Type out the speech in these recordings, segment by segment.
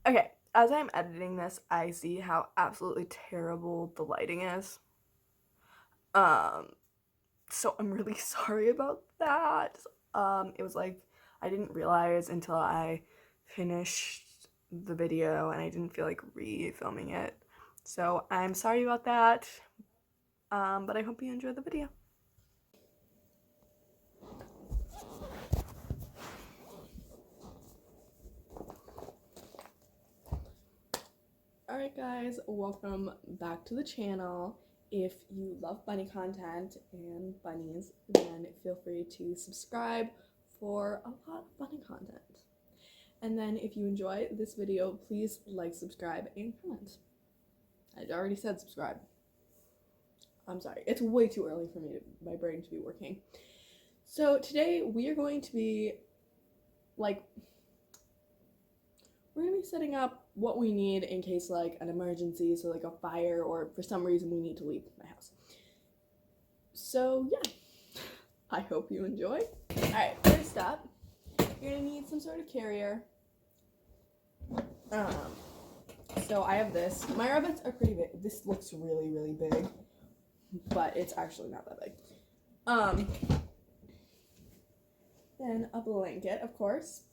Okay, as I'm editing this, I see how absolutely terrible the lighting is. Um, so I'm really sorry about that. It was like I didn't realize until I finished the video and I didn't feel like re-filming it. So I'm sorry about that. But I hope you enjoy the video. Alright guys, welcome back to the channel. If you love bunny content and bunnies, then feel free to subscribe for a lot of bunny content. And then if you enjoy this video, please like, subscribe, and comment. I already said subscribe. I'm sorry, it's way too early for my brain to be working. So today we are going to be we're gonna be setting up what we need in case like an emergency, so like a fire, or for some reason we need to leave my house. So yeah, I hope you enjoy. Alright, first up, you're gonna need some sort of carrier. So I have this. My rabbits are pretty big. This looks really, really big, but it's actually not that big. Then a blanket, of course.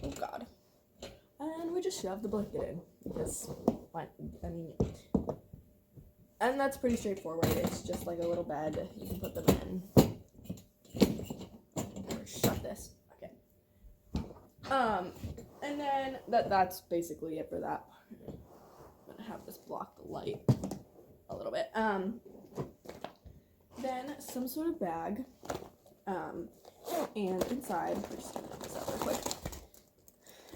Oh god. And we just shove the blanket in because, and that's pretty straightforward. It's just like a little bed. You can put them in. Or shut this. Okay. And then that's basically it for that. I'm gonna have this block the light a little bit. Then some sort of bag. And inside, we're just gonna put this out real quick.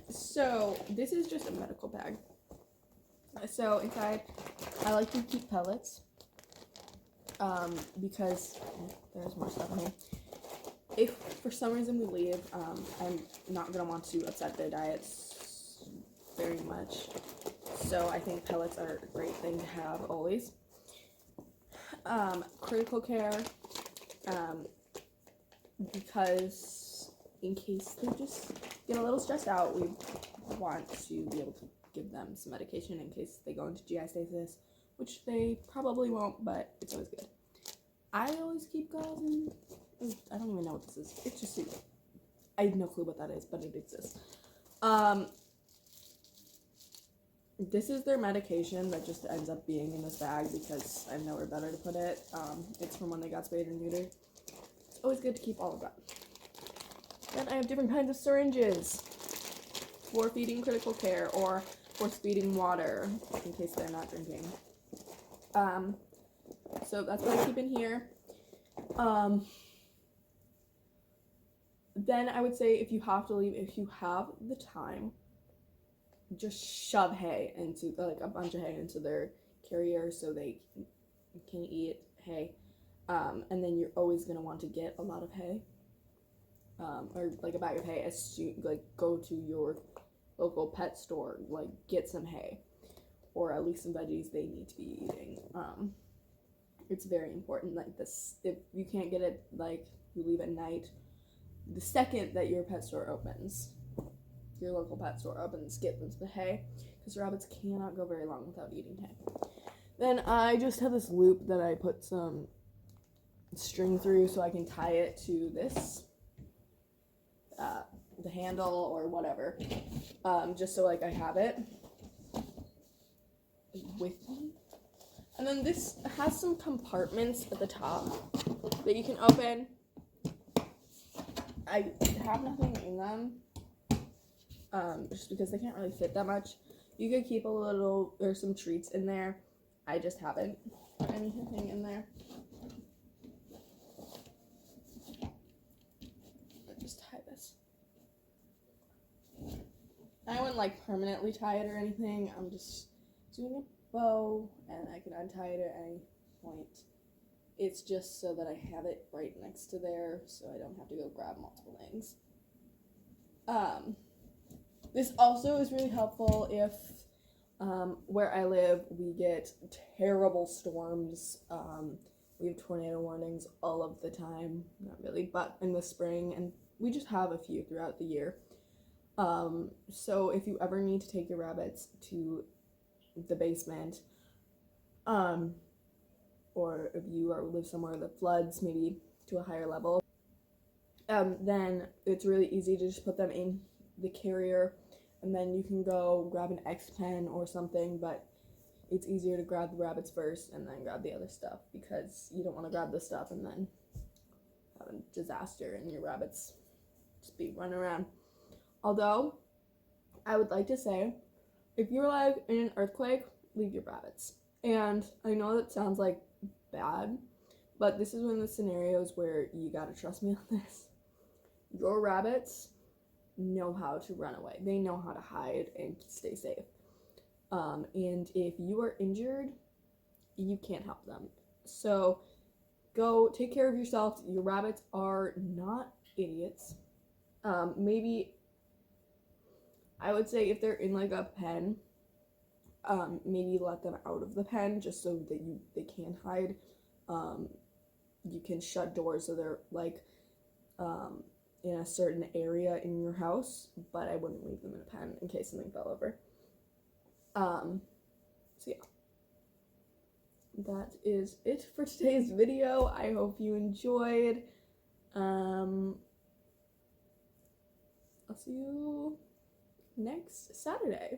So this is just a medical bag. So inside, I like to keep pellets. Because there's more stuff in here. If for some reason we leave, I'm not gonna want to upset their diets very much. So I think pellets are a great thing to have always. Critical care, because in case they just get a little stressed out, we want to be able to give them some medication in case they go into GI stasis, which they probably won't, but it's always good. I always keep gauze in. I don't even know what this is. It's just soup. I have no clue what that is, but it exists. This is their medication that just ends up being in this bag because I have nowhere better to put it. It's from when they got spayed or neutered. It's always good to keep all of that. Then I have different kinds of syringes for feeding critical care or for feeding water in case they're not drinking. So that's what I keep in here. Then I would say if you have to leave, if you have the time, just shove hay into, like a bunch of hay into their carrier so they can eat hay. And then you're always going to want to get a lot of hay. Or like a bag of hay as soon, like go to your local pet store, like get some hay. Or at least some veggies they need to be eating. It's very important. Like this, if you can't get it, like you leave at night, the second that your pet store opens, your local pet store opens, get them the hay, because rabbits cannot go very long without eating hay. Then I just have this loop that I put some string through so I can tie it to this, the handle or whatever, just so like I have it with me. And then this has some compartments at the top that you can open. I have nothing in them, just because they can't really fit that much. You could keep a little, or some treats in there. I just haven't put anything in there. I'll just tie this. I wouldn't like permanently tie it or anything. I'm just doing a bow, and I can untie it at any point. It's just so that I have it right next to there, so I don't have to go grab multiple things. This also is really helpful if where I live we get terrible storms. We have tornado warnings all of the time, not really, but in the spring, and we just have a few throughout the year. So if you ever need to take your rabbits to the basement, um, or if you live somewhere that floods, maybe to a higher level, then it's really easy to just put them in the carrier, and then you can go grab an X pen or something, but it's easier to grab the rabbits first and then grab the other stuff, because you don't want to grab the stuff and then have a disaster and your rabbits just be running around. Although, I would like to say, if you're like in an earthquake, leave your rabbits. And I know that sounds like bad, but this is one of the scenarios where you gotta trust me on this. Your rabbits know how to run away. They know how to hide and stay safe. And if you are injured, you can't help them. So go take care of yourself. Your rabbits are not idiots. Maybe I would say if they're in like a pen, maybe let them out of the pen just so that they can hide. You can shut doors so they're like in a certain area in your house, but I wouldn't leave them in a pen in case something fell over. So yeah, that is it for today's video. I hope you enjoyed. I'll see you next Saturday.